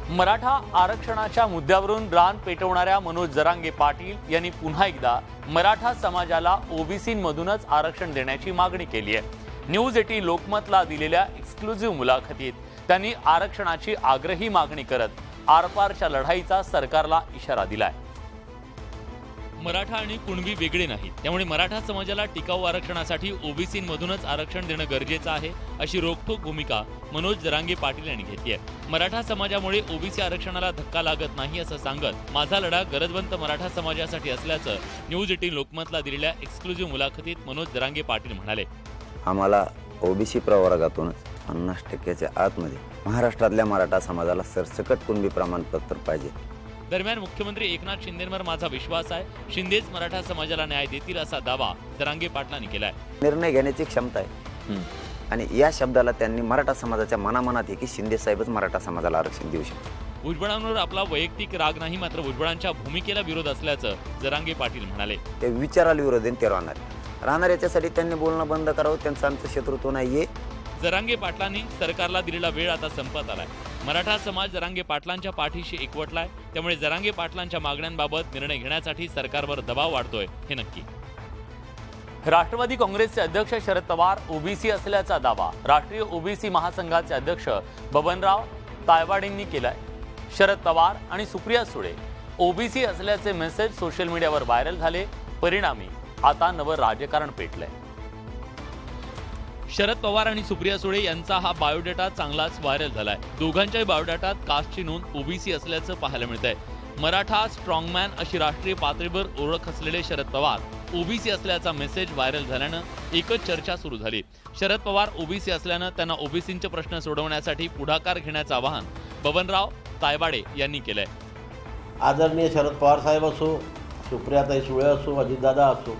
मराठा आरक्षणाच्या मुद्द्यावरून रान पेटवणाऱ्या मनोज जरांगे पाटील यांनी पुन्हा एकदा मराठा समाजाला ओबीसीमधूनच आरक्षण देण्याची मागणी केली आहे। न्यूज 18 लोकमतला दिलेल्या एक्सक्लुझिव्ह मुलाखतीत त्यांनी आरक्षणाची आग्रही मागणी करत आरपारच्या लढाईचा सरकारला इशारा दिलाय। मराठा आणि कुणबी वेगळे नाहीत, त्यामुळे मराठा समाजाला टिकाऊ आरक्षणासाठी ओबीसीमधूनच आरक्षण देणं गरजेचं आहे, अशी रोखठोक भूमिका मनोज जरांगे पाटील यांनी घेतली आहे। मराठा समाजामुळे ओबीसी आरक्षणाला धक्का लागत नाही असं सांगत माझा लढा गरजवंत मराठा समाजासाठी असल्याचं न्यूज 18 लोकमतला दिलेल्या एक्सक्लुझिव्ह मुलाखतीत मनोज जरांगे पाटील म्हणाले। आम्हाला ओबीसी प्रवर्गातूनच 50% आतमध्ये महाराष्ट्रातल्या मराठा समाजाला सरसकट कुणबी प्रमाणपत्र पाहिजे। दरम्यान मुख्यमंत्री एकनाथ शिंदेंवर माझा विश्वास आहे, शिंदेच मराठा समाजाला न्याय देतील असा दावा जरांगे पाटलांनी केलाय। निर्णय घेण्याची क्षमता आहे आणि या शब्दाला त्यांनी मराठा समाजाच्या मनामनात आहे की शिंदे साहेबच मराठा समाजाला आरक्षण देऊ शकतात। भुजबळांवर आपला वैयक्तिक राग नाही, मात्र भुजबळांच्या भूमिकेला विरोध असल्याचं जरांगे पाटील म्हणाले। ते विचाराला विरोध आहे, ते राहणार याच्यासाठी त्यांनी बोलणं बंद करावं, त्यांचं आमचं शत्रुत्व नाहीये। जरांगे पाटलांनी सरकारला दिलेला वेळ आता संपत आलाय। मराठा समाज जरांगे पाटलांच्या पाठीशी एकवटलाय, त्यामुळे जरांगे पाटलांच्या मागण्यांबाबत निर्णय घेण्यासाठी सरकारवर दबाव वाढतोय हे नक्की। राष्ट्रवादी काँग्रेसचे अध्यक्ष शरद पवार ओबीसी असल्याचा दावा राष्ट्रीय ओबीसी महासंघाचे अध्यक्ष बबनराव तायवाडेंनी केलाय। शरद पवार आणि सुप्रिया सुळे ओबीसी असल्याचे मेसेज सोशल मीडियावर व्हायरल झाले, परिणामी आता नवं राजकारण पेटलंय। शरद पवार आणि सुप्रिया सुळे यांचा हा बायोडेटा चांगलाच व्हायरल झालाय। दोघांच्याही बायोडेटात कास्टची नोंद ओबीसी असल्याचं पाहायला मिळतंय। मराठा स्ट्रॉंगमॅन अशी राष्ट्रीय पातळीवर ओळख असलेले शरद पवार ओबीसी असल्याचा मेसेज व्हायरल झाल्यानं एकच चर्चा सुरू झाली। शरद पवार ओबीसी असल्यानं त्यांना ओबीसींचे प्रश्न सोडवण्यासाठी पुढाकार घेण्याचं आवाहन बबनराव तायवाडे यांनी केलंय। आदरणीय शरद पवार साहेब असो, सुप्रियाताई सुळे असो, अजितदादा असो,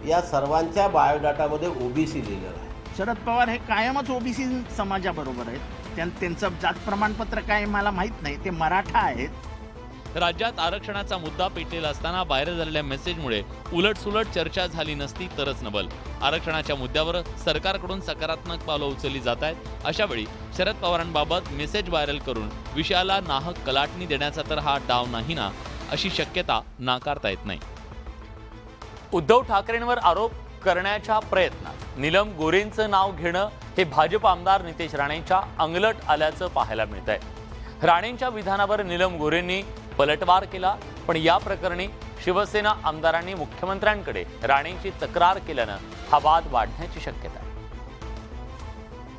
या सर्वांच्या बायोडाटामध्ये ओबीसी लिहिलेलं आहे। शरद पवार हे कायमच ओबीसी समाजाबरोबर आहेत। त्यांचं जात प्रमाणपत्र काय मला माहीत नाही, ते मराठा आहेत। राज्यात आरक्षणाचा मुद्दा पेटलेला असताना व्हायरल झालेल्या मेसेजमुळे उलटसुलट चर्चा झाली नसती तरच नवल। आरक्षणाच्या मुद्द्यावर सरकारकडून सकारात्मक पावलं उचलली जात आहेत। अशा वेळी शरद पवारांबाबत मेसेज व्हायरल करून विषयाला नाहक कलाटणी देण्याचा तर हा डाव नाही ना, अशी शक्यता नाकारता येत नाही। उद्धव ठाकरेंवर आरोप करण्याच्या प्रयत्नात नीलम गोरेंचं नाव घेणं हे भाजप आमदार नितेश राणेंच्या अंगलट आल्याचं पाहायला मिळतंय। राणेंच्या विधानावर नीलम गोरेंनी पलटवार केला, पण या प्रकरणी शिवसेना आमदारांनी मुख्यमंत्र्यांकडे राणेंची तक्रार केल्यानं हा वाद वाढण्याची शक्यता आहे।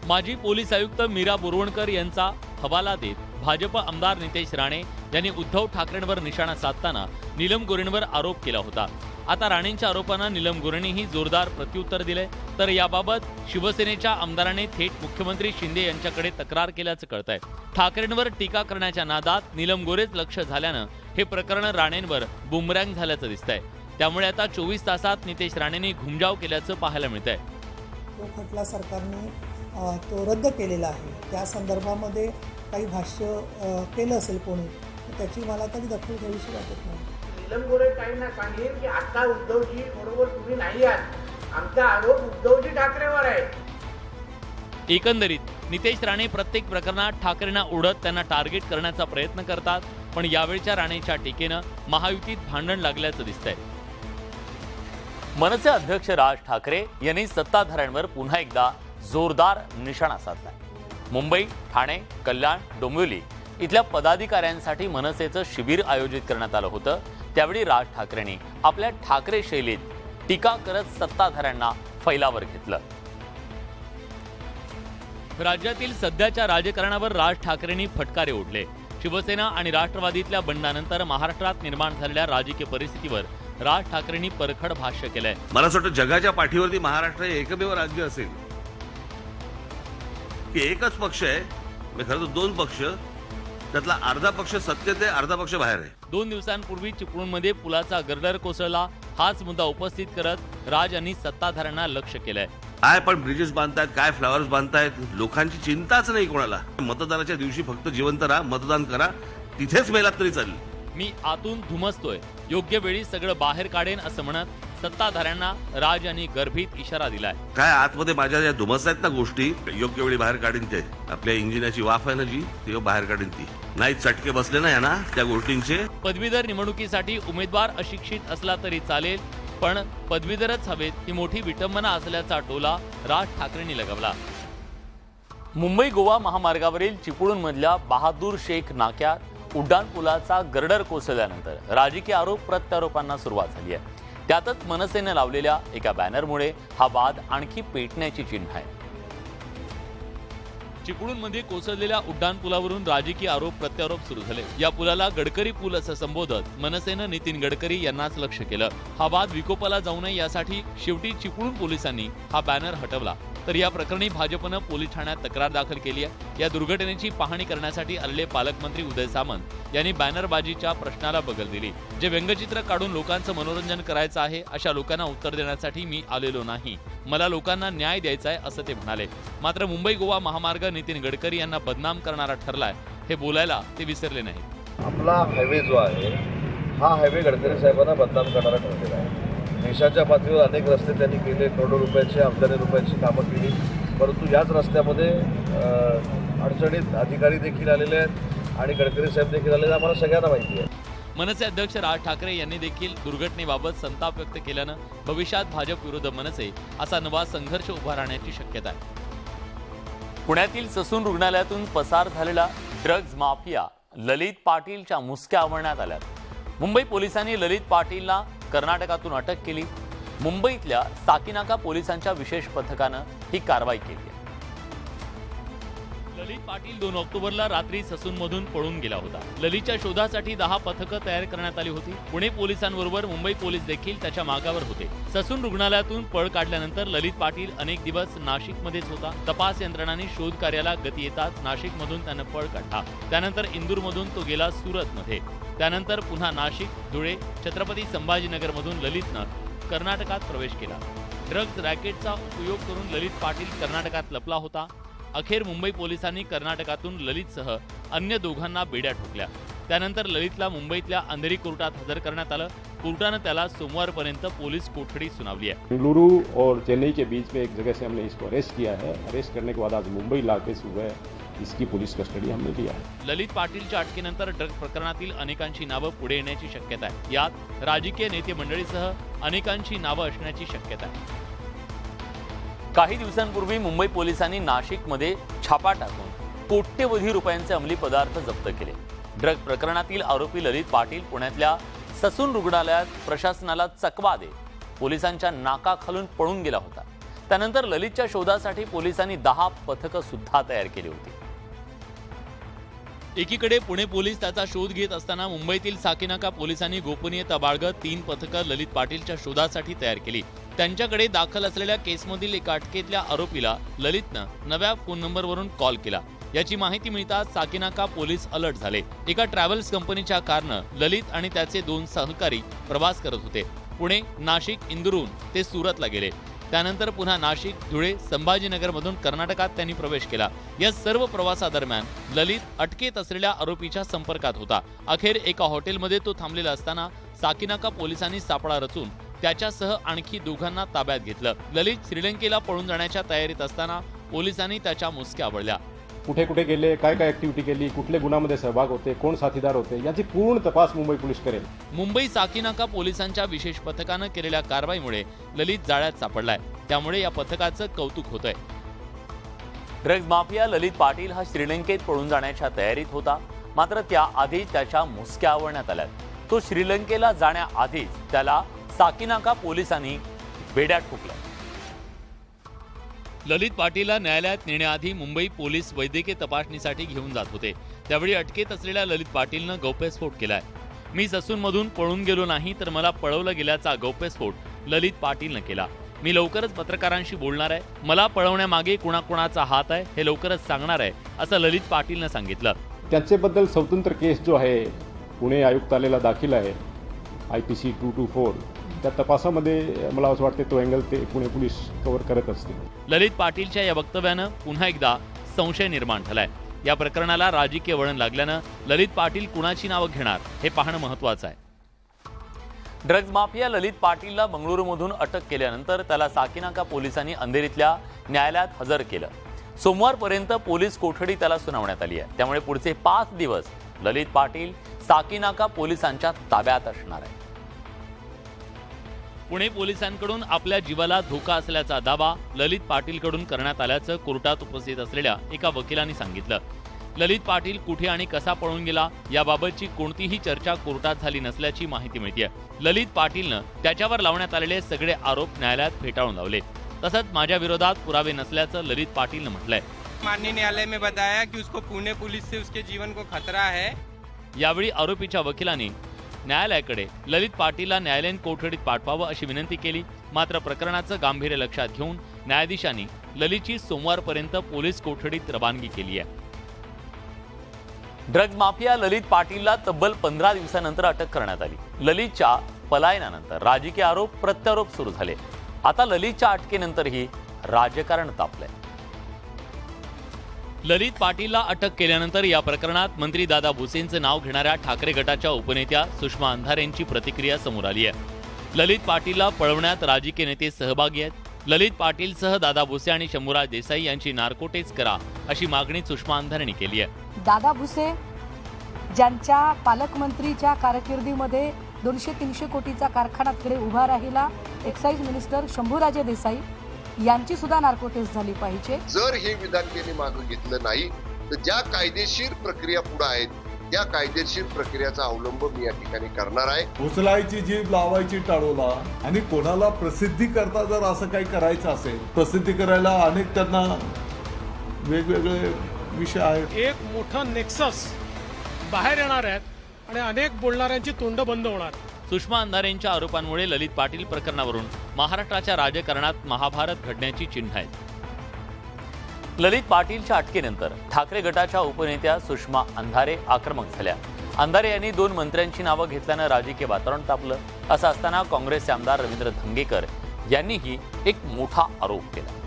माजी पोलीस आयुक्त मीरा बोरवणकर यांचा हवाला देत भाजप आमदार नितेश राणे यांनी उद्धव ठाकरेंवर निशाणा साधताना नीलम गोरेंवर आरोप केला होता। आता राणेंच्या आरोपांना नीलम गोरेंनीही जोरदार प्रत्युत्तर दिले, तर याबाबत शिवसेनेच्या आमदारांनी थेट मुख्यमंत्री शिंदे यांच्याकडे तक्रार केल्याचं कळतंय। ठाकरेंवर टीका करण्याच्या नादात नीलम गोरेच लक्ष झाल्यानं हे प्रकरण राणेंवर बुमरँग झाल्याचं दिसतंय। त्यामुळे आता 24 तासात नितेश राणेंनी घुमजाव केल्याचं पाहायला मिळतंय। तो खटला सरकारने तो रद्द केलेला आहे। त्या संदर्भामध्ये काही भाष्य केलं असेल कोणी, तर त्याची मला तरी दखल घ्यावीशी वाटत नाही। नीलम गोरे ताईंना सांगेल की आता उद्धवजी बरोबर तुम्ही नाही आहात, आमचा आरोप उद्धवजी ठाकरेवर आहे। एकंदरीत नितेश राणे प्रत्येक प्रकरणात ठाकरेंना ओढत त्यांना टार्गेट करण्याचा प्रयत्न करतात, पण यावेळच्या राणेंच्या टीकेनं महायुतीत भांडण लागल्याचं दिसतंय। मनसे अध्यक्ष राज ठाकरे यांनी सत्ताधाऱ्यांवर पुन्हा एकदा जोरदार निशाणा साधलाय। मुंबई, ठाणे, कल्याण, डोंबिवली इथल्या पदाधिकाऱ्यांसाठी मनसेचं शिबिर आयोजित करण्यात आलं होतं। त्यावेळी राज ठाकरेंनी आपल्या ठाकरे शैलीत टीका करत सत्ताधाऱ्यांना फैलावर घेतलं। राज्यातील सध्याच्या राजकारणावर राज ठाकरेंनी फटकारे ओढले। शिवसेना आणि राष्ट्रवादीतल्या बंडानंतर महाराष्ट्रात निर्माण झालेल्या राजकीय परिस्थितीवर राज ठाकरेंनी परखड भाष्य केलंय। मला असं वाटतं जगाच्या पाठीवरती महाराष्ट्र हे एकमेव राज्य असेल की एकच पक्ष आहे, खरं तर दोन पक्ष, त्यातला अर्धा पक्ष सत्तेत आहे, अर्धा पक्ष बाहेर आहे। 2 दिवसांपूर्वी चिपळूणमध्ये पुलाचा गर्डर कोसळला, हाच मुद्दा उपस्थित करत राज यांनी सत्ताधाऱ्यांना लक्ष केलंय। काय पण ब्रिजेस बांधतायत, काय फ्लावर्स बांधतायत, लोकांची चिंताच नाही कोणाला। मतदानाच्या दिवशी फक्त जिवंत राहा, मतदान करा, तिथेच मेलात तरी चालेल। मी आतून धुमसतोय, योग्य वेळी सगळं बाहेर काढेन असं म्हणत सत्ताधाऱ्यांना राज यांनी गर्भित इशारा दिलाय. काय आतमध्ये माझ्या ज्या धुमस आहेत ना गोष्टी, योग्य वेळी बाहेर काढीन ते. आपल्या इंजिनाची वाफ आहे ना जी, ती बाहेर काढीन ती. नाही चटके बसले ना ना त्या गोष्टींचे. पदवीधर निवडणुकीसाठी उमेदवार अशिक्षित असला तरी चालेल, पण पदवीधरच हवेत ही मोठी विटंबना असल्याचा टोला राज ठाकरेंनी लगावला. मुंबई गोवा महामार्गावरील चिपळूणमधल्या बहादूर शेख नाक्यात उड्डाणपुलाचा गर्डर कोसळल्यानंतर राजकीय आरोप प्रत्यारोपांना सुरुवात झाली आहे. त्यातच मनसेने लावलेल्या एका बॅनरमुळे हा वाद आणखी पेटण्याची चिन्ह आहे. चिपळूणमध्ये कोसळलेल्या उड्डाणपुलावरून राजकीय आरोप प्रत्यारोप सुरू झाले. या पुलाला गडकरी पूल असं संबोधत मनसेनं नितीन गडकरी यांनाच लक्ष केलं. हा वाद विकोपाला जाऊ नये यासाठी शेवटी चिपळूण पोलिसांनी हा बॅनर हटवला. तर या प्रकरणी भाजपनं पोलीस ठाण्यात तक्रार दाखल केली आहे. या दुर्घटनेची पाहणी करण्यासाठी आलेले पालकमंत्री उदय सामंत यांनी बॅनरबाजीच्या प्रश्नाला बगल दिली. जे व्यंगचित्र काढून लोकांचं मनोरंजन करायचं आहे अशा लोकांना उत्तर देण्यासाठी मी आलेलो नाही, मला लोकांना न्याय द्यायचा आहे असं ते म्हणाले. मात्र मुंबई गोवा महामार्ग नितीन गडकरी यांना बदनाम करणारा ठरलाय हे बोलायला ते विसरले नाहीत. आपला हायवे जो आहे हा हायवे गडकरी साहेबांना बदनाम करणारा ठरलेला आहे. देशाच्या पातळीवर अनेक रस्ते त्यांनी केले, करोडो रुपयाची अब्जाने रुपयाची कामं केली, परंतु याच रस्त्यामध्ये अडचणीत अधिकारी देखील आलेले आहेत आणि गडकरी साहेब देखील आलेले आम्हाला सगळ्यांना माहिती आहे. मनसे अध्यक्ष राज ठाकरे यांनी देखील दुर्घटनेबाबत संताप व्यक्त केल्यानं भविष्यात भाजप विरुद्ध मनसे असा नवा संघर्ष उभा राहण्याची शक्यता आहे. पुण्यातील ससून रुग्णालयातून पसार झालेला ड्रग्ज माफिया ललित पाटीलच्या मुसक्या आवळण्यात आल्यात. मुंबई पोलिसांनी ललित पाटीलला कर्नाटकातून अटक केली. मुंबईतल्या साकीनाका पोलिसांच्या विशेष पथकानं ही कारवाई केली आहे. ललित पाटील 2 ऑक्टोबरला रात्री ससूनमधून पळून गेला होता. ललितच्या शोधासाठी 10 पथकं तयार करण्यात आली होती. पुणे पोलिसांबरोबर मुंबई पोलीस देखील त्याच्या मागावर होते. ससून रुग्णालयातून पळ काढल्यानंतर ललित पाटील अनेक दिवस नाशिकमध्येच होता. तपास यंत्रणांनी शोध कार्याला गती येताच नाशिकमधून त्यानं पळ काढला. त्यानंतर इंदूरमधून तो गेला सुरतमध्ये. त्यानंतर पुन्हा नाशिक, धुळे, छत्रपती संभाजीनगरमधून ललितनं कर्नाटकात प्रवेश केला. ड्रग्ज रॅकेटचा उपयोग करून ललित पाटील कर्नाटकात लपला होता. अखेर मुंबई पोलिसांनी कर्नाटकातून ललितसह अन्य दोघांना बेड्या ठोकल्या. त्यानंतर ललितला मुंबईतल्या अंधेरी कोर्टात हजर करण्यात आलं. कोर्टानं त्याला सोमवारपर्यंत पोलीस कोठडी सुनावली आहे. बेंगलुरु और चेन्नई के बीच में एक जगह से हमने इसको अरेस्ट किया है. अरेस्ट करने के बाद आज मुंबई लाके सुबह इसकी पुलिस कस्टडी हमने लिया है. ललित पाटीलच्या अटकेनंतर ड्रग्ज प्रकरणातील अनेकांची नावं पुढे येण्याची शक्यता आहे. यात राजकीय नेते मंडळीसह अनेकांची नावं असण्याची शक्यता आहे. काही दिवसांपूर्वी मुंबई पोलिसांनी नाशिकमध्ये छापा टाकून कोट्यवधी रुपयांचे अंमली पदार्थ जप्त केले. ड्रग्ज प्रकरणातील आरोपी ललित पाटील पुण्यातल्या ससून रुग्णालयात प्रशासनाला चकवा देत पोलिसांच्या नाकाखालून पळून गेला होता. त्यानंतर ललितच्या शोधासाठी पोलिसांनी 10 पथकं सुद्धा तयार केली होती. एकीकडे पुणे पोलीस त्याचा शोध घेत असताना मुंबईतील साकीनाका पोलिसांनी गोपनीयता बाळगत 3 पथकं ललित पाटीलच्या शोधासाठी तयार केली. त्यांच्याकडे दाखल असलेल्या केसमधील एका अटकेतल्या आरोपीला ललितनं नव्या फोन नंबरवरून कॉल केला. याची माहिती मिळताच साकीनाका पोलीस अलर्ट झाले. एका ट्रॅव्हल्स कंपनीच्या कारनं ललित आणि त्याचे 2 सहकारी प्रवास करत होते. पुणे, नाशिक, इंदूरहून ते सुरतला गेले. त्यानंतर पुन्हा नाशिक, धुळे, संभाजीनगरमधून कर्नाटकात त्यांनी प्रवेश केला. या सर्व प्रवासादरम्यान ललित अटकेत असलेल्या आरोपीच्या संपर्कात होता. अखेर एका हॉटेलमध्ये तो थांबलेला असताना साकीनाका पोलिसांनी सापळा रचून त्याच्यासह आणखी 2घांना ताब्यात घेतलं. ललित श्रीलंकेला पळून जाण्याच्या तयारीत असताना पोलिसांनी त्याच्या मुसक्या आवळल्या. कुठे कुठे गेले, काय काय ऍक्टिव्हिटी केली, कुठल्या गुन्ह्यामध्ये सहभाग होते, कोण साथीदार होते याची पूर्ण तपास मुंबई पोलीस करेल. मुंबई साकीनाका पोलिसांच्या विशेष पथकानं केलेल्या कारवाईमुळे ललित जाळ्यात सापडलाय. त्यामुळे या पथकाचं कौतुक होतंय. ड्रग्ज माफिया ललित पाटील हा श्रीलंकेत पळून जाण्याच्या तयारीत होता. मात्र त्याआधी त्याच्या मुसक्या आवळण्यात आल्या. तो श्रीलंकेला जाण्याआधीच त्याला साकीनाका पोलिसांनी बेड्या ठोकल्या. ललित पाटीलला न्यायालयात नेण्याआधी मुंबई पोलीस वैद्यकीय तपासणीसाठी घेऊन जात होते. त्यावेळी अटकेत असलेल्या ललित पाटीलनं गौप्यस्फोट केलाय. मी ससूनमधून पळून गेलो नाही तर मला पळवलं गेल्याचा गौप्यस्फोट ललित पाटीलनं केला. मी लवकरच पत्रकारांशी बोलणार आहे. मला पळवण्यामागे कुणाकुणाचा हात आहे हे लवकरच सांगणार आहे असं ललित पाटीलनं सांगितलं. त्यांच्याबद्दल स्वतंत्र केस जो आहे पुणे आयुक्तालयाला दाखल आहे IPC 224 त्या तपासामध्ये मला असं वाटतं तो अँगल ते पुणे पोलीस कव्हर करत असतील. ललित पाटीलच्या या वक्तव्यानं पुन्हा एकदा संशय निर्माण झालाय. या प्रकरणाला राजकीय वळण लागल्यानं ललित पाटील कुणाची नावं घेणार हे पाहणं महत्त्वाचं आहे. ड्रग्ज माफिया ललित पाटीलला बंगळुरूमधून अटक केल्यानंतर त्याला साकीनाका पोलिसांनी अंधेरीतल्या न्यायालयात हजर केलं. सोमवारपर्यंत पोलीस कोठडी त्याला सुनावण्यात आली आहे. त्यामुळे पुढचे 5 दिवस ललित पाटील साकीनाका पोलिसांच्या ताब्यात असणार आहे. पुणे पोलिसांकडून आपल्या जीवाला धोका असल्याचा दावा ललित पाटीलकडून करण्यात आल्याचं कोर्टात उपस्थित असलेल्या एका वकिलांनी सांगितलं. ललित पाटील कुठे आणि कसा पळून गेला याबाबतची कोणतीही चर्चा कोर्टात झाली नसल्याची माहिती मिळते. ललित पाटीलनं त्याच्यावर लावण्यात आलेले सगळे आरोप न्यायालयात फेटाळून लावले. तसंच माझ्या विरोधात पुरावे नसल्याचं ललित पाटीलनं म्हटलंय. माननीय न्यायालय में बताया कि उसको पुणे पुलिस से उसके जीवन को खतरा है. यावेळी आरोपीच्या वकिलांनी न्यायालयाकडे ललित पाटीलला न्यायालयीन कोठडीत पाठवावं अशी विनंती केली. मात्र प्रकरणाचं गांभीर्य लक्षात घेऊन न्यायाधीशांनी ललितची सोमवारपर्यंत पोलीस कोठडीत रवानगी केली आहे. ड्रग्ज माफिया ललित पाटीलला तब्बल 15 दिवसानंतर अटक करण्यात आली. ललितच्या पलायनानंतर राजकीय आरोप प्रत्यारोप सुरू झाले. आता ललितच्या अटकेनंतरही राजकारण तापलंय. ललित पाटीलला अटक केल्यानंतर या प्रकरणात मंत्री दादा भुसेंचं नाव घेणाऱ्या ठाकरे गटाच्या उपनेत्या सुषमा अंधारे यांची प्रतिक्रिया समोर आली आहे. ललित पाटीलला पळवण्यात राजकीय नेते सहभागी आहेत. ललित पाटीलसह दादा भुसे आणि शंभूराज देसाई यांची नार्कोटेक्स करा अशी मागणी सुषमा अंधारेंनी केली आहे. दादा भुसे ज्यांच्या पालकमंत्रीच्या कारकिर्दीमध्ये 200-300 कोटीचा कारखाना तिकडे उभा राहिला, एक्साईज मिनिस्टर शंभूराजे देसाई यांची सुद्धा नार्कोटेक्स झाली पाहिजे. जर हे विधान त्यांनी मागे घेतलं नाही तर ज्या कायदेशीर प्रक्रिया पुढे आहेत त्या कायदेशीर प्रक्रियेचा अवलंब मी या ठिकाणी करणार आहे. उचलायची जीभ लावायची टाळूला आणि कोणाला प्रसिद्धी करता जर असं काही करायचं असेल, प्रसिद्धी करायला अनेक त्यांना वेगवेगळे विषय आहेत. एक मोठं नेक्सस बाहेर येणार आहेत आणि अनेक बोलणाऱ्यांची तोंड बंद होणार. सुषमा अंधारेंच्या आरोपांमुळे ललित पाटील प्रकरणावरून महाराष्ट्राच्या राजकारणात महाभारत घडण्याची चिन्ह आहेत. ललित पाटीलच्या अटकेनंतर ठाकरे गटाच्या उपनेत्या सुषमा अंधारे आक्रमक झाल्या. अंधारे यांनी 2 मंत्र्यांची नावं घेतल्यानं राजकीय वातावरण तापलं. असं असताना काँग्रेसचे आमदार रवींद्र धंगेकर यांनीही एक मोठा आरोप केला.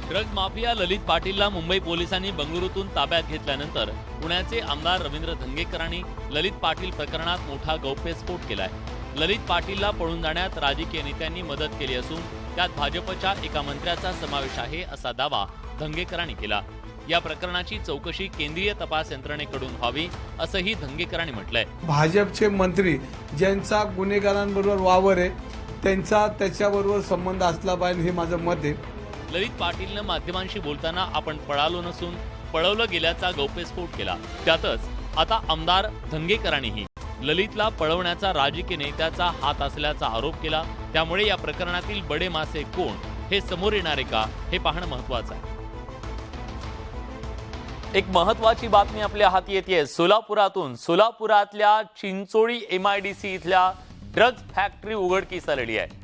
ड्रग्ज माफिया ललित पाटीलला मुंबई पोलिसांनी बंगळुरूतून ताब्यात घेतल्यानंतर पुण्याचे आमदार रवींद्र धंगेकरांनी ललित पाटील प्रकरणात मोठा गौप्यस्फोट केलाय. ललित पाटीलला पळून जाण्यात राजकीय नेत्यांनी मदत केली असून त्यात भाजपच्या एका मंत्र्याचा समावेश आहे असा दावा धंगेकरांनी केला. या प्रकरणाची चौकशी केंद्रीय तपास यंत्रणेकडून व्हावी असंही धंगेकरांनी म्हटलंय. भाजपचे मंत्री ज्यांचा गुन्हेगारांबरोबर वावर आहे त्यांचा त्याच्याबरोबर संबंध असला पाहिजे हे माझं मत आहे. ललित पाटीलनं माध्यमांशी बोलताना आपण पळालो नसून पळवलं गेल्याचा गौप्यस्फोट केला. त्यातच आता आमदार धंगेकरांनीही ललितला पळवण्याचा राजकीय नेत्याचा हात असल्याचा आरोप केला. त्यामुळे या प्रकरणातील बडे मासे कोण हे समोर येणार आहे का हे पाहणं महत्त्वाचं आहे. एक महत्त्वाची बातमी आपल्या हाती येते सोलापुरातून. सोलापुरातल्या चिंचोळी MIDC इथल्या ड्रग्ज फॅक्टरी उघडकीस आलेली आहे.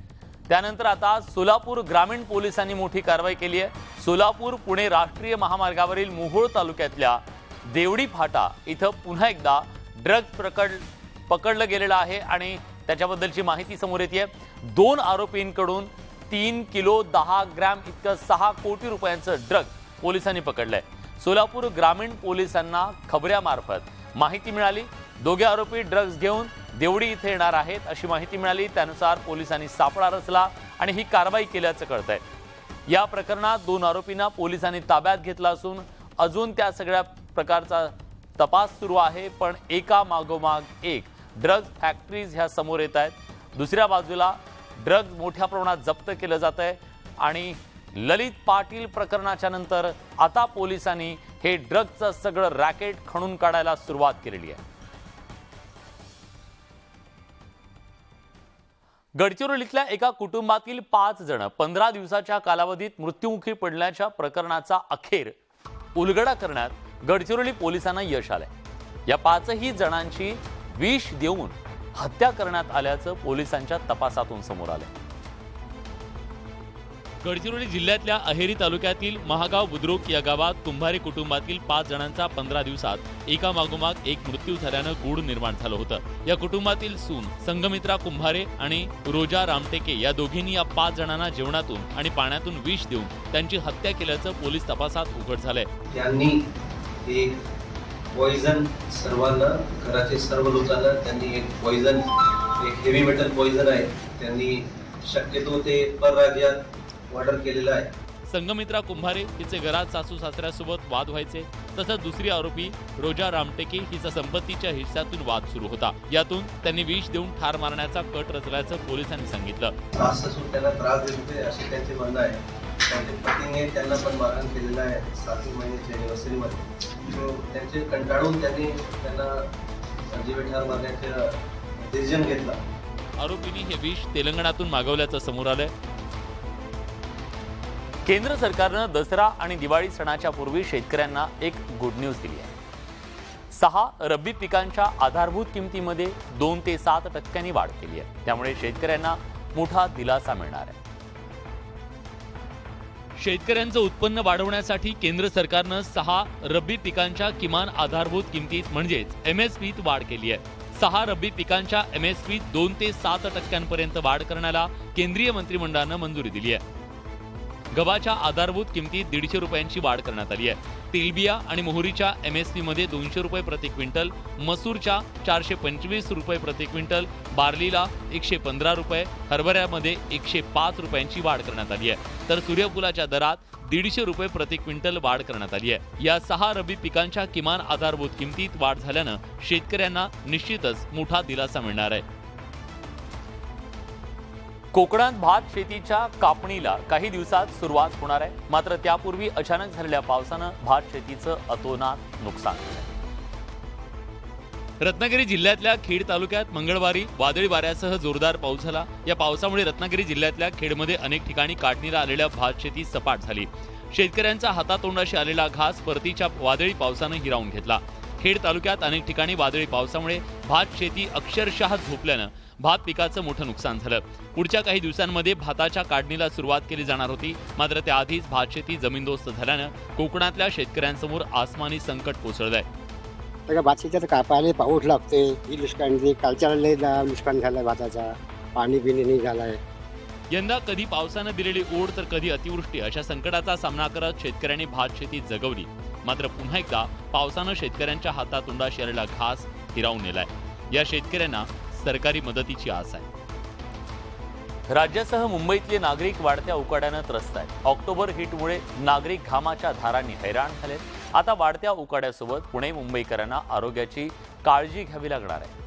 त्यानंतर आता सोलापूर ग्रामीण पोलिसांनी मोठी कारवाई केली आहे. सोलापूर पुणे राष्ट्रीय महामार्गावरील मोहोळ तालुक्यातल्या देवडी फाटा इथं पुन्हा एकदा ड्रग्ज पकडलं गेलेलं आहे आणि त्याच्याबद्दलची माहिती समोर येते. 2 आरोपींकडून 3 किलो 10 ग्रॅम इतकं 6 कोटी रुपयांचं ड्रग्ज पोलिसांनी पकडलंय. सोलापूर ग्रामीण पोलिसांना खबऱ्यामार्फत माहिती मिळाली. 2 आरोपी ड्रग्ज घेऊन देवडी इथे येणार आहेत अशी माहिती मिळाली. त्यानुसार पोलिसांनी सापळा रचला आणि ही कारवाई केल्याचं कळतंय. या प्रकरणात 2 आरोपींना पोलिसांनी ताब्यात घेतला असून अजून त्या सगळ्या प्रकारचा तपास सुरू आहे. पण एका मागोमाग एक ड्रग्ज फॅक्टरीज ह्या समोर येत आहेत. दुसऱ्या बाजूला ड्रग्ज मोठ्या प्रमाणात जप्त केलं जात आहे आणि ललित पाटील प्रकरणाच्या नंतर आता पोलिसांनी हे ड्रग्जचं सगळं रॅकेट खणून काढायला सुरुवात केलेली आहे. गडचिरोलीतल्या एका कुटुंबातील 5 जण 15 दिवसाच्या कालावधीत मृत्युमुखी पडल्याच्या प्रकरणाचा अखेर उलगडा करण्यात गडचिरोली पोलिसांना यश आलंय. या 5ही जणांची विष देऊन हत्या करण्यात आल्याचं पोलिसांच्या तपासातून समोर आलंय. गडचिरोली जिल्ह्यातल्या अहेरी तालुक्यातील महागाव बुद्रुक या गावात कुंभारे कुटुंबातील 5 जणांचा 15 दिवसात एका मागोमाग एक मृत्यू झाल्यानं गूढ निर्माण झालं होतं. या कुटुंबातील सून संगमित्रा कुंभारे आणि रोजा रामटेके या दोघींनी या 5 जणांना जेवणातून आणि पाण्यातून विष देऊन त्यांची हत्या केल्याचं पोलीस तपासात उघड झालंय. त्यांनी एक पॉइझन सर्वांना घराचे सर्व लोकांना त्यांनी एक पॉइझन एक हेवी मेटल पॉइझन आहे, त्यांनी शक्यतो ते परराज्यात ऑर्डर केलेलं आहे. संगमित्रा कुंभारे हिचे घरात सासू सासऱ्यासोबत वाद व्हायचे. तसंच दुसरी आरोपी रोजा रामटेके हिचा संपत्तीच्या हिस्सातून वाद सुरू होता. यातून त्यांनी विष देऊन ठार मारण्याचा कट रचल्याचं पोलिसांनी सांगितलं. त्रास असून त्यांना त्रास देत होते असे त्यांचे म्हणणं आहे. त्यांच्या पतीने त्यांना पण मारहाण केलेलं आहे 7 महिन्याच्या अॅनिव्हर्सरीमध्ये. त्यांचे कंटाळून त्यांना जीवे ठार मारण्याचा डिसिजन घेतला. आरोपींनी हे विष तेलंगणातून मागवल्याचं समोर आलंय. केंद्र सरकारनं दसरा आणि दिवाळी सणाच्या पूर्वी शेतकऱ्यांना एक गुड न्यूज दिली आहे. 6 रब्बी पिकांच्या आधारभूत किमतीमध्ये 2 ते 7% वाढ केली आहे. त्यामुळे शेतकऱ्यांना मोठा दिलासा मिळणार आहे. शेतकऱ्यांचं उत्पन्न वाढवण्यासाठी केंद्र सरकारनं 6 रब्बी पिकांच्या किमान आधारभूत किमतीत म्हणजेच MSPत वाढ केली आहे. 6 रब्बी पिकांच्या MSPत 2 ते 7% वाढ करण्याला केंद्रीय मंत्रिमंडळानं मंजुरी दिली आहे. गव्हाच्या आधारभूत किमतीत 150 रुपयांची वाढ करण्यात आली आहे. तेलबिया आणि मोहरीच्या MSP मध्ये 200 रुपये प्रति क्विंटल, मसूरच्या 425 रुपये प्रति क्विंटल, बार्लीला 115 रुपये, हरभऱ्यामध्ये 105 रुपयांची वाढ करण्यात आली आहे. तर सूर्यफुलाच्या दरात 150 रुपये प्रति क्विंटल वाढ करण्यात आली आहे. या 6 रब्बी पिकांच्या किमान आधारभूत किमतीत वाढ झाल्यानं शेतकऱ्यांना निश्चितच मोठा दिलासा मिळणार आहे. कोकणात भात शेतीच्या कापणीला काही दिवसात सुरुवात होणार आहे. मात्र त्यापूर्वी अचानक झालेल्या पावसानं भात शेतीचं अतोनात नुकसान झालं. रत्नागिरी जिल्ह्यातल्या खेड तालुक्यात मंगळवारी वादळी वाऱ्यासह जोरदार पाऊस झाला. या पावसामुळे रत्नागिरी जिल्ह्यातल्या खेडमध्ये अनेक ठिकाणी काढणीला आलेल्या भात शेती सपाट झाली. शेतकऱ्यांचा हातातोंडाशी आलेला घास परतीच्या वादळी पावसानं हिरावून घेतला. खेड तालुक्यात अनेक ठिकाणी वादळी पावसामुळे भात शेती अक्षरशः झोपल्यानं भात पिकाचं मोठं नुकसान झालं. पुढच्या काही दिवसांमध्ये भाताच्या काढणीला सुरुवात केली जाणार होती. मात्र त्याआधीच भात शेती जमीनदोस्त झाल्यानं कोकणातल्या शेतकऱ्यांसमोर आसमानी संकट कोसळलंय. भात शेतीचं कापायला पाऊस लागते, ही नुकसान कालच्या नुकसान झालंय, भाताचा पाणी बिणी नाही झालंय. यंदा कधी पावसानं दिलेली ओढ तर कधी अतिवृष्टी अशा संकटाचा सामना करत शेतकऱ्यांनी भात शेती जगवली. मात्र पुन्हा एकदा पावसानं शेतकऱ्यांच्या हातातोंडाशी आलेला घास हिरावून नेलाय. या शेतकऱ्यांना सरकारी मदतीची आस आहे. राज्यासह मुंबईतले नागरिक वाढत्या उकाड्यानं त्रस्त आहेत. ऑक्टोबर हिटमुळे नागरिक घामाच्या धारांनी हैराण झालेत. आता वाढत्या उकाड्यासोबत पुणे मुंबईकरांना आरोग्याची काळजी घ्यावी लागणार आहे.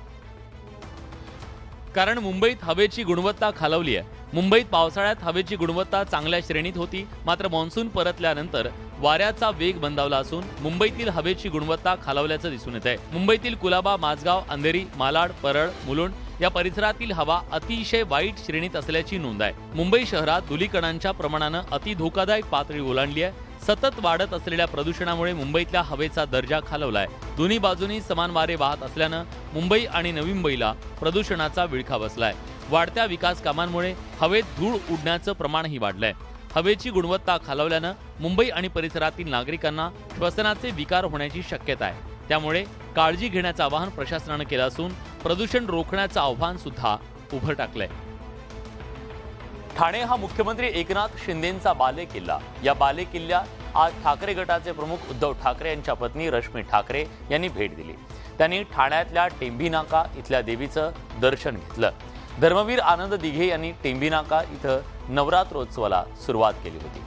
कारण मुंबईत हवेची गुणवत्ता खालावली आहे. मुंबईत पावसाळ्यात हवेची गुणवत्ता चांगल्या श्रेणीत होती. मात्र मान्सून परतल्यानंतर वाऱ्याचा वेग मंदावला असून मुंबईतील हवेची गुणवत्ता खालावल्याचं दिसून येत आहे. मुंबईतील कुलाबा, माझगाव, अंधेरी, मालाड, परळ, मुलुंड या परिसरातील हवा अतिशय वाईट श्रेणीत असल्याची नोंद आहे. मुंबई शहरात धुलीकणांच्या प्रमाणानं अति धोकादायक पातळी ओलांडली आहे. सतत वाढत असलेल्या प्रदूषणामुळे मुंबईतल्या हवेचा दर्जा खालावलाय. दोन्ही बाजूनी समान वारे वाहत असल्यानं मुंबई आणि नवी मुंबईला प्रदूषणाचा विळखा बसलाय. वाढत्या विकास कामांमुळे हवेत धूळ उडण्याचं प्रमाणही वाढलंय. हवेची गुणवत्ता खालावल्यानं मुंबई आणि परिसरातील नागरिकांना श्वसनाचे विकार होण्याची शक्यता आहे. त्यामुळे काळजी घेण्याचं आवाहन प्रशासनानं केलं असून प्रदूषण रोखण्याचं आव्हान सुद्धा उभं टाकलंय. ठाणे हा मुख्यमंत्री एकनाथ शिंदेंचा बालेकिल्ला. या बालेकिल्ल्यात आज ठाकरे गटाचे प्रमुख उद्धव ठाकरे यांच्या पत्नी रश्मी ठाकरे यांनी भेट दिली. त्यांनी ठाण्यातल्या टेंभी नाका इथल्या देवीचं दर्शन घेतलं. धर्मवीर आनंद दिघे यांनी टेंभी नाका इथं नवरात्रोत्सवाला सुरुवात केली होती.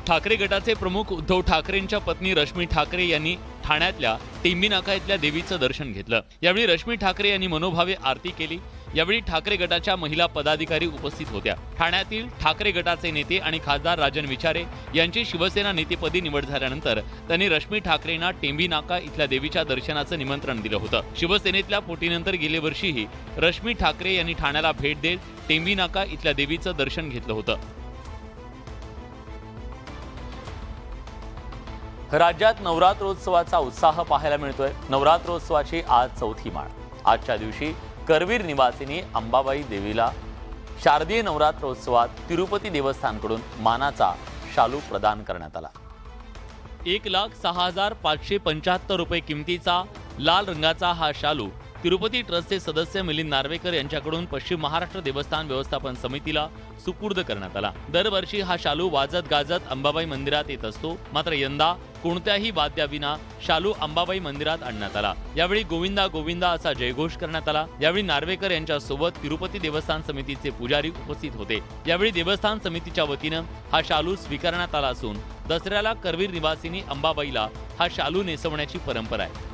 ठाकरे गटाचे प्रमुख उद्धव ठाकरेंच्या पत्नी रश्मी ठाकरे यांनी ठाण्यातल्या टेंभी नाका इथल्या देवीचं दर्शन घेतलं. यावेळी रश्मी ठाकरे यांनी मनोभावे आरती केली. यावेळी ठाकरे गटाच्या महिला पदाधिकारी उपस्थित होत्या. ठाण्यातील ठाकरे गटाचे नेते आणि खासदार राजन विचारे यांची शिवसेना नेतेपदी निवड झाल्यानंतर त्यांनी रश्मी ठाकरेंना टेंभी नाका इथल्या देवीच्या दर्शनाचं निमंत्रण दिलं होतं. शिवसेनेतल्या फुटीनंतर गेल्या वर्षीही रश्मी ठाकरे यांनी ठाण्याला भेट देत टेंभी नाका इथल्या देवीचं दर्शन घेतलं होतं. राज्यात नवरात्रोत्सवाचा उत्साह पाहायला मिळतोय. नवरात्रोत्सवाची आज 4थी माळ. आजच्या दिवशी करवीर निवासिनी अंबाबाई देवीला शारदीय नवरात्रोत्सवात तिरुपती देवस्थानकडून मानाचा शालू प्रदान करण्यात आला. 1,06,575 रुपये किमतीचा लाल रंगाचा हा शालू तिरुपती ट्रस्टचे सदस्य मिलिंद नार्वेकर यांच्याकडून पश्चिम महाराष्ट्र देवस्थान व्यवस्थापन समितीला सुपूर्द करण्यात आला. दरवर्षी हा शालू वाजत गाजत अंबाबाई मंदिरात येत असतो. मात्र यंदा कोणत्याही वाद्याविना शालू अंबाबाई मंदिरात आणण्यात आला. यावेळी गोविंदा गोविंदा असा जयघोष करण्यात आला. यावेळी नार्वेकर यांच्या सोबत तिरुपती देवस्थान समितीचे पुजारी उपस्थित होते. यावेळी देवस्थान समितीच्या वतीनं हा शालू स्वीकारण्यात आला असून दसऱ्याला करवीर निवासिनी अंबाबाईला हा शालू नेसवण्याची परंपरा आहे.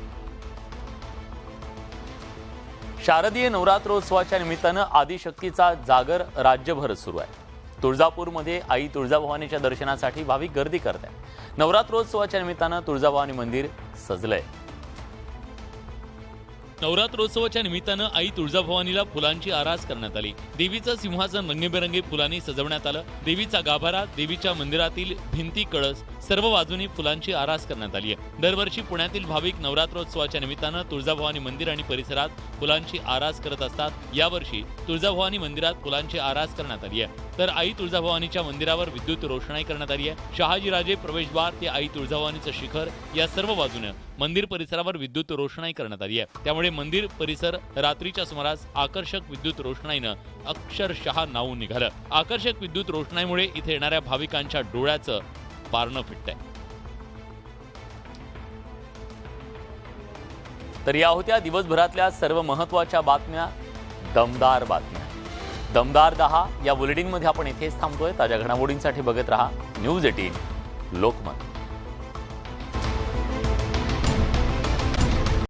शारदीय नवरात्रोत्सवाच्या निमित्तानं आदिशक्तीचा जागर राज्यभर सुरू आहे. तुळजापूरमध्ये आई तुळजाभवानीच्या दर्शनासाठी भाविक गर्दी करत आहेत. नवरात्रोत्सवाच्या निमित्तानं तुळजाभवानी मंदिर सजलंय. नवरात्रोत्सवाच्या निमित्तानं आई तुळजाभवानीला फुलांची आरास करण्यात आली. देवीचं सिंहासन रंगीबेरंगी फुलांनी सजवण्यात आलं. देवीचा गाभारा, देवीच्या मंदिरातील भिंती, कळस सर्व बाजूनी फुलांची आरास करण्यात आली आहे. दरवर्षी पुण्यातील भाविक नवरात्रोत्सवाच्या निमित्तानं तुळजाभवानी मंदिर आणि परिसरात फुलांची आरास करत असतात. यावर्षी तुळजाभवानी मंदिरात फुलांची आरास करण्यात आली आहे. तर आई तुळजाभवानीच्या मंदिरावर विद्युत रोषणाई करण्यात आली आहे. शहाजीराजे प्रवेशद्वार ते आई तुळजाभवानीचं शिखर या सर्व बाजूने मंदिर परिसरावर विद्युत रोषणाई करण्यात आली आहे. त्यामुळे मंदिर परिसर रात्रीच्या सुमारास आकर्षक विद्युत रोषणाईनं अक्षरशः नावून निघालं. आकर्षक विद्युत रोषणाईमुळे इथे येणाऱ्या भाविकांच्या डोळ्याचं पारणं फिटतंय. तर या होत्या दिवसभरातल्या सर्व महत्त्वाच्या बातम्या, दमदार बातम्या. दमदार 10 या बुलेटिनमध्ये आपण इथेच थांबतोय. ताज्या घडामोडींसाठी बघत रहा न्यूज 18 लोकमत.